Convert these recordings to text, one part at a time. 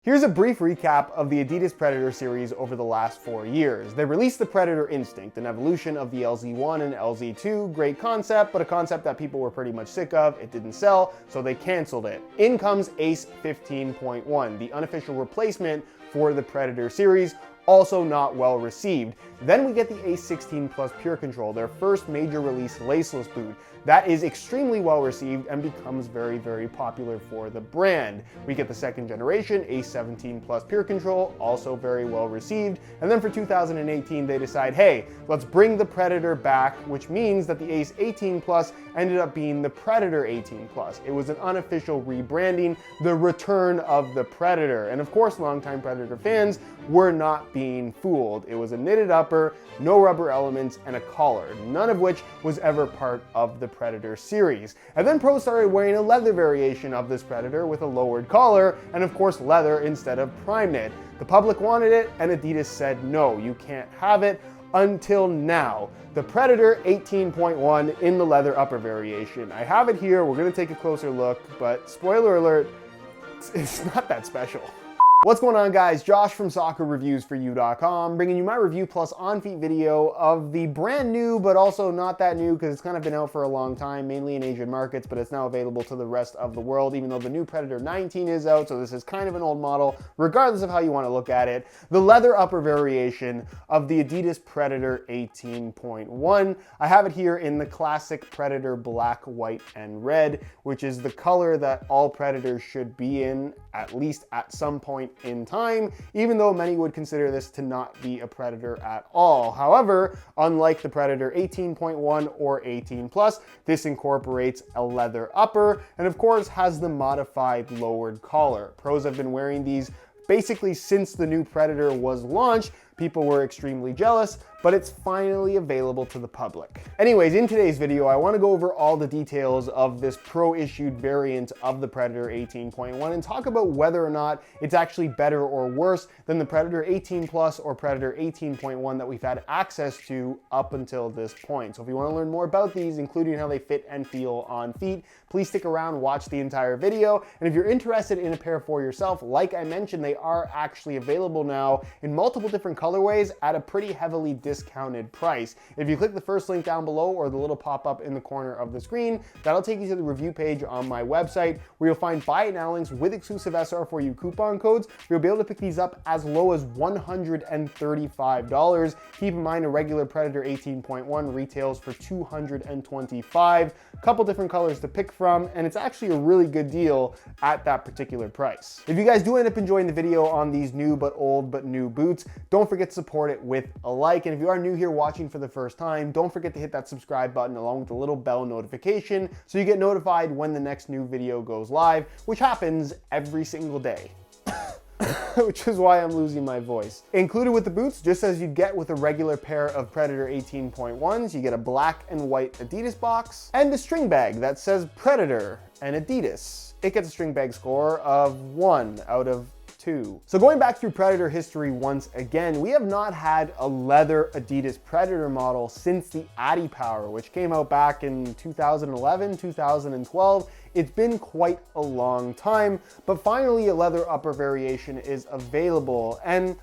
Here's a brief recap of the Adidas Predator series over the last 4 years. They released the Predator Instinct, an evolution of the LZ1 and LZ2. Great concept, but a concept that people were pretty much sick of. It didn't sell, so they canceled it. In comes Ace 15.1, the unofficial replacement for the Predator series, also not well received. Then we get the Ace 16 Plus Pure Control, their first major release laceless boot. That is extremely well received and becomes very, very popular for the brand. We get the second generation, Ace 17 Plus Pure Control, also very well received. And then for 2018, they decide, hey, let's bring the Predator back, which means that the Ace 18 Plus ended up being the Predator 18 Plus. It was an unofficial rebranding, the return of the Predator. And of course, longtime Predator fans were not being fooled. It was a knitted upper, no rubber elements, and a collar, none of which was ever part of the Predator series. And then pros started wearing a leather variation of this Predator with a lowered collar, and of course leather instead of prime knit. The public wanted it, and Adidas said, no, you can't have it. Until now, the Predator 18.1 in the leather upper variation. I have it here, we're gonna take a closer look, but spoiler alert, it's not that special. What's going on, guys? Josh from soccerreviewsforyou.com, bringing you my review plus on-feet video of the brand new, but also not that new because it's kind of been out for a long time, mainly in Asian markets, but it's now available to the rest of the world, even though the new Predator 19 is out, so this is kind of an old model, regardless of how you want to look at it. The leather upper variation of the Adidas Predator 18.1. I have it here in the classic Predator black, white, and red, which is the color that all Predators should be in, at least at some point in time, even though many would consider this to not be a Predator at all. However, unlike the Predator 18.1 or 18 Plus, this incorporates a leather upper and of course has the modified lowered collar. Pros have been wearing these basically since the new Predator was launched. People were extremely jealous, but it's finally available to the public. Anyways, in today's video, I want to go over all the details of this pro-issued variant of the Predator 18.1 and talk about whether or not it's actually better or worse than the Predator 18 Plus or Predator 18.1 that we've had access to up until this point. So if you want to learn more about these, including how they fit and feel on feet, please stick around, watch the entire video. And if you're interested in a pair for yourself, like I mentioned, they are actually available now in multiple different colorways at a pretty heavily discounted price. If you click the first link down below or the little pop-up in the corner of the screen, that'll take you to the review page on my website where you'll find buy it now links with exclusive SR4U coupon codes. You'll be able to pick these up as low as $135. Keep in mind a regular Predator 18.1 retails for $225. Couple different colors to pick from, and it's actually a really good deal at that particular price. If you guys do end up enjoying the video on these new but old but new boots, don't forget to support it with a like. And if you are new here watching for the first time, don't forget to hit that subscribe button along with the little bell notification so you get notified when the next new video goes live, which happens every single day. Which is why I'm losing my voice. Included with the boots, just as you'd get with a regular pair of Predator 18.1s, you get a black and white Adidas box and a string bag that says Predator and Adidas. It gets a string bag score of 1 out of 2. So going back through Predator history once again, we have not had a leather Adidas Predator model since the Adi Power, which came out back in 2011, 2012. It's been quite a long time, but finally a leather upper variation is available. And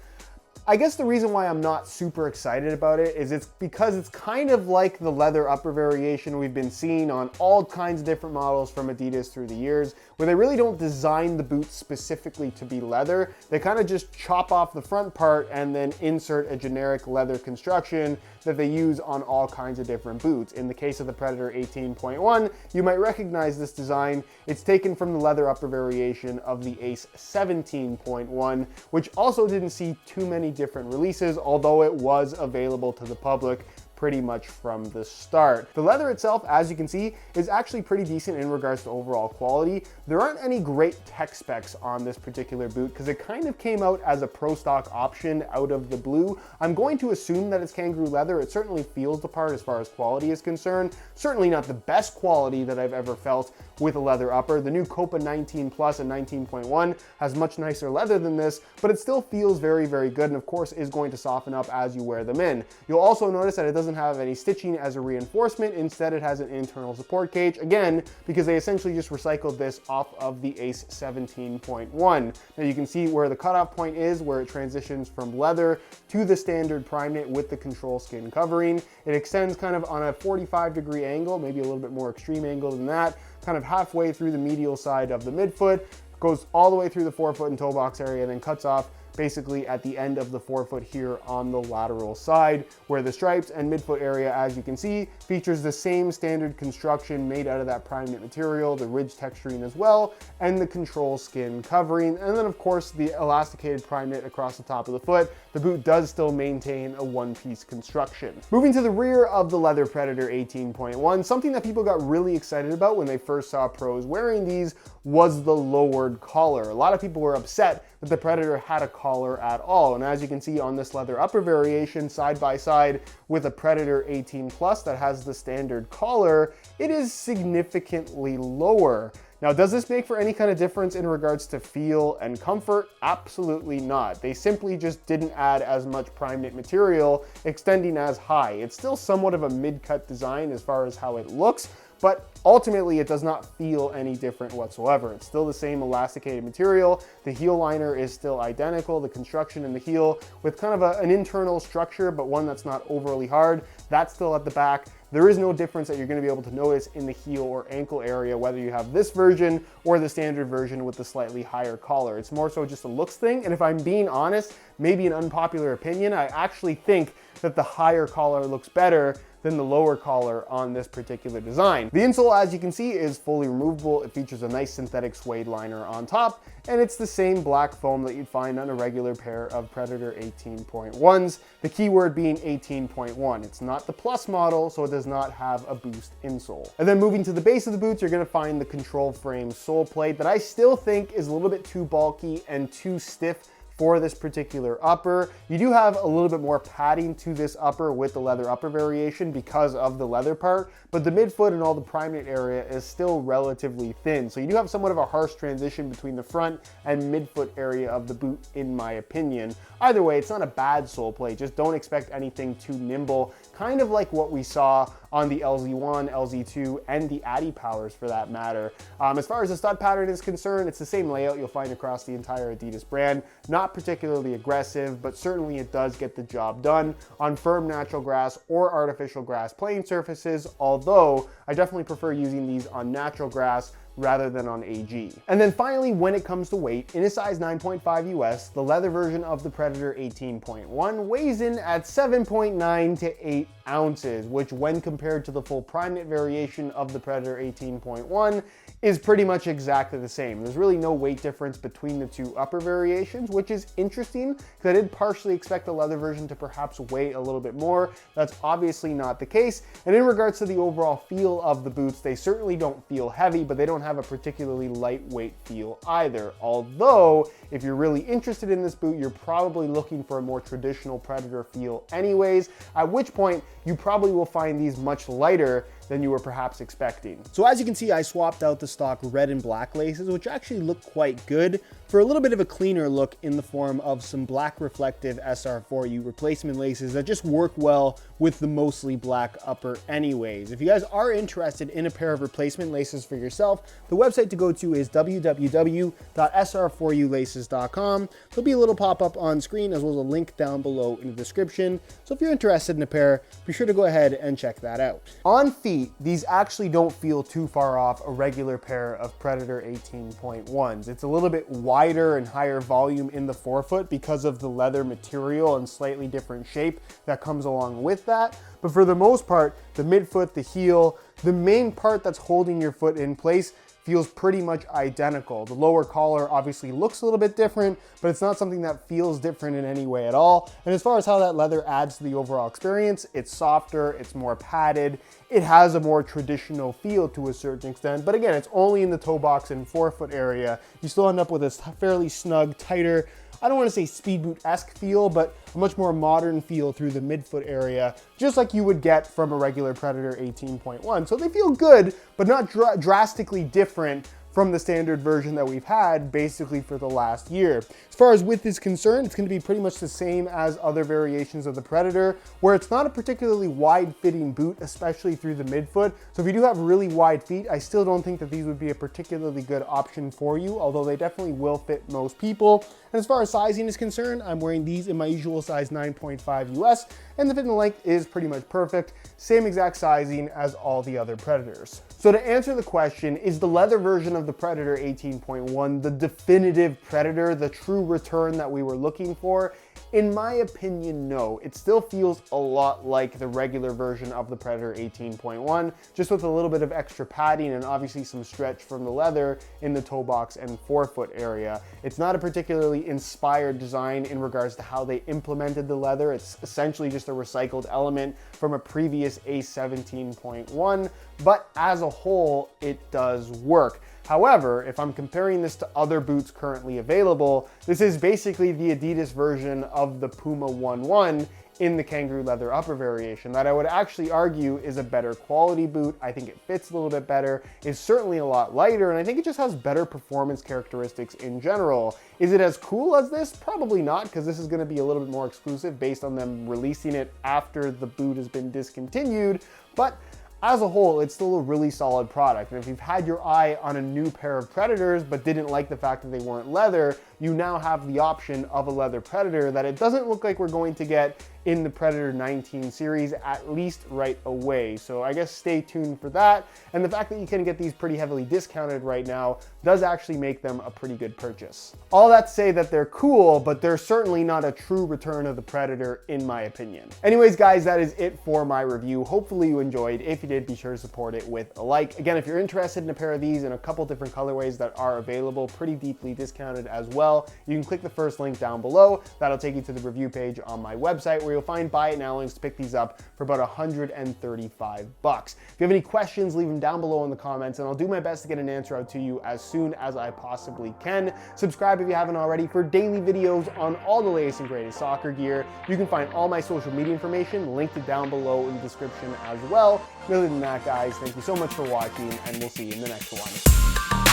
I guess the reason why I'm not super excited about it is it's because it's kind of like the leather upper variation we've been seeing on all kinds of different models from Adidas through the years, where they really don't design the boots specifically to be leather. They kind of just chop off the front part and then insert a generic leather construction that they use on all kinds of different boots. In the case of the Predator 18.1, you might recognize this design. It's taken from the leather upper variation of the Ace 17.1, which also didn't see too many different releases, although it was available to the public pretty much from the start. The leather itself, as you can see, is actually pretty decent in regards to overall quality. There aren't any great tech specs on this particular boot because it kind of came out as a pro stock option out of the blue. I'm going to assume that it's kangaroo leather. It certainly feels the part as far as quality is concerned. Certainly not the best quality that I've ever felt with a leather upper. The new Copa 19 Plus and 19.1 has much nicer leather than this, but it still feels very, very good, and of course is going to soften up as you wear them in. You'll also notice that it doesn't have any stitching as a reinforcement. Instead, it has an internal support cage, again, because they essentially just recycled this off of the Ace 17.1. Now you can see where the cutoff point is, where it transitions from leather to the standard prime knit with the control skin covering. It extends kind of on a 45-degree angle, maybe a little bit more extreme angle than that, kind of halfway through the medial side of the midfoot, goes all the way through the forefoot and toe box area, and then cuts off basically at the end of the forefoot here on the lateral side, where the stripes and midfoot area, as you can see, features the same standard construction made out of that prime knit material, the ridge texturing as well, and the control skin covering. And then of course the elasticated prime knit across the top of the foot. The boot does still maintain a one-piece construction. Moving to the rear of the Leather Predator 18.1, something that people got really excited about when they first saw pros wearing these was the lowered collar. A lot of people were upset that the Predator had a collar at all. And as you can see on this leather upper variation side by side with a Predator 18 Plus that has the standard collar, it is significantly lower. Now, does this make for any kind of difference in regards to feel and comfort? Absolutely not. They simply just didn't add as much prime knit material extending as high. It's still somewhat of a mid-cut design as far as how it looks, but ultimately it does not feel any different whatsoever. It's still the same elasticated material. The heel liner is still identical. The construction in the heel with kind of an internal structure, but one that's not overly hard, that's still at the back. There is no difference that you're going to be able to notice in the heel or ankle area, whether you have this version or the standard version with the slightly higher collar. It's more so just a looks thing. And if I'm being honest, maybe an unpopular opinion, I actually think that the higher collar looks better than the lower collar on this particular design. The insole, as you can see, is fully removable. It features a nice synthetic suede liner on top, and it's the same black foam that you'd find on a regular pair of Predator 18.1s. The keyword being 18.1. It's not the Plus model, so it does not have a boost insole. And then moving to the base of the boots, you're gonna find the control frame sole plate that I still think is a little bit too bulky and too stiff for this particular upper. You do have a little bit more padding to this upper with the leather upper variation because of the leather part, but the midfoot and all the prime knit area is still relatively thin. So you do have somewhat of a harsh transition between the front and midfoot area of the boot, in my opinion. Either way, it's not a bad sole plate, just don't expect anything too nimble, kind of like what we saw on the LZ1, LZ2, and the Adi Powers for that matter. As far as the stud pattern is concerned, it's the same layout you'll find across the entire Adidas brand. Not particularly aggressive, but certainly it does get the job done on firm natural grass or artificial grass playing surfaces, although I definitely prefer using these on natural grass rather than on AG. And then finally, when it comes to weight, in a size 9.5 US, the leather version of the Predator 18.1 weighs in at 7.9 to 8 ounces, which when compared to the full prime knit variation of the Predator 18.1 is pretty much exactly the same. There's really no weight difference between the two upper variations, which is interesting because I did partially expect the leather version to perhaps weigh a little bit more. That's obviously not the case. And in regards to the overall feel of the boots, they certainly don't feel heavy, but they don't have a particularly lightweight feel either. Although, if you're really interested in this boot, you're probably looking for a more traditional Predator feel anyways, at which point you probably will find these much lighter than you were perhaps expecting. So as you can see, I swapped out the stock red and black laces, which actually look quite good, for a little bit of a cleaner look in the form of some black reflective SR4U replacement laces that just work well with the mostly black upper anyways. If you guys are interested in a pair of replacement laces for yourself, the website to go to is www.sr4ulaces.com. There'll be a little pop-up on screen as well as a link down below in the description. So if you're interested in a pair, be sure to go ahead and check that out. On feet, these actually don't feel too far off a regular pair of Predator 18.1s. It's a little bit wider and higher volume in the forefoot because of the leather material and slightly different shape that comes along with that. But for the most part, the midfoot, the heel, the main part that's holding your foot in place feels pretty much identical. The lower collar obviously looks a little bit different, but it's not something that feels different in any way at all. And as far as how that leather adds to the overall experience, it's softer, it's more padded, it has a more traditional feel to a certain extent, but again, it's only in the toe box and forefoot area. You still end up with a fairly snug, tighter I don't want to say speed boot-esque feel, but a much more modern feel through the midfoot area, just like you would get from a regular Predator 18.1. So they feel good, but not drastically different from the standard version that we've had basically for the last year. As far as width is concerned, it's going to be pretty much the same as other variations of the Predator, where it's not a particularly wide-fitting boot, especially through the midfoot. So if you do have really wide feet, I still don't think that these would be a particularly good option for you, although they definitely will fit most people. And as far as sizing is concerned, I'm wearing these in my usual size 9.5 US, and the fit and length is pretty much perfect. Same exact sizing as all the other Predators. So to answer the question, is the leather version of the Predator 18.1 the definitive Predator, the true return that we were looking for? In my opinion, no. It still feels a lot like the regular version of the Predator 18.1, just with a little bit of extra padding and obviously some stretch from the leather in the toe box and forefoot area. It's not a particularly inspired design in regards to how they implemented the leather. It's essentially just a recycled element from a previous A17.1, but as a whole, it does work. However, if I'm comparing this to other boots currently available, this is basically the Adidas version of the Puma 1.1 in the kangaroo leather upper variation that I would actually argue is a better quality boot. I think it fits a little bit better, is certainly a lot lighter, and I think it just has better performance characteristics in general. Is it as cool as this? Probably not, because this is going to be a little bit more exclusive based on them releasing it after the boot has been discontinued, but as a whole, it's still a really solid product. And if you've had your eye on a new pair of Predators but didn't like the fact that they weren't leather, you now have the option of a leather Predator that it doesn't look like we're going to get in the Predator 19 series, at least right away. So I guess stay tuned for that. And the fact that you can get these pretty heavily discounted right now does actually make them a pretty good purchase. All that to say that they're cool, but they're certainly not a true return of the Predator in my opinion. Anyways, guys, that is it for my review. Hopefully you enjoyed. If you did, be sure to support it with a like. Again, if you're interested in a pair of these in a couple different colorways that are available, pretty deeply discounted as well, you can click the first link down below. That'll take you to the review page on my website where you'll find buy it now links to pick these up for about 135 bucks. If you have any questions, leave them down below in the comments and I'll do my best to get an answer out to you as soon as I possibly can. Subscribe if you haven't already for daily videos on all the latest and greatest soccer gear. You can find all my social media information linked down below in the description as well. Other than that, guys, thank you so much for watching and we'll see you in the next one.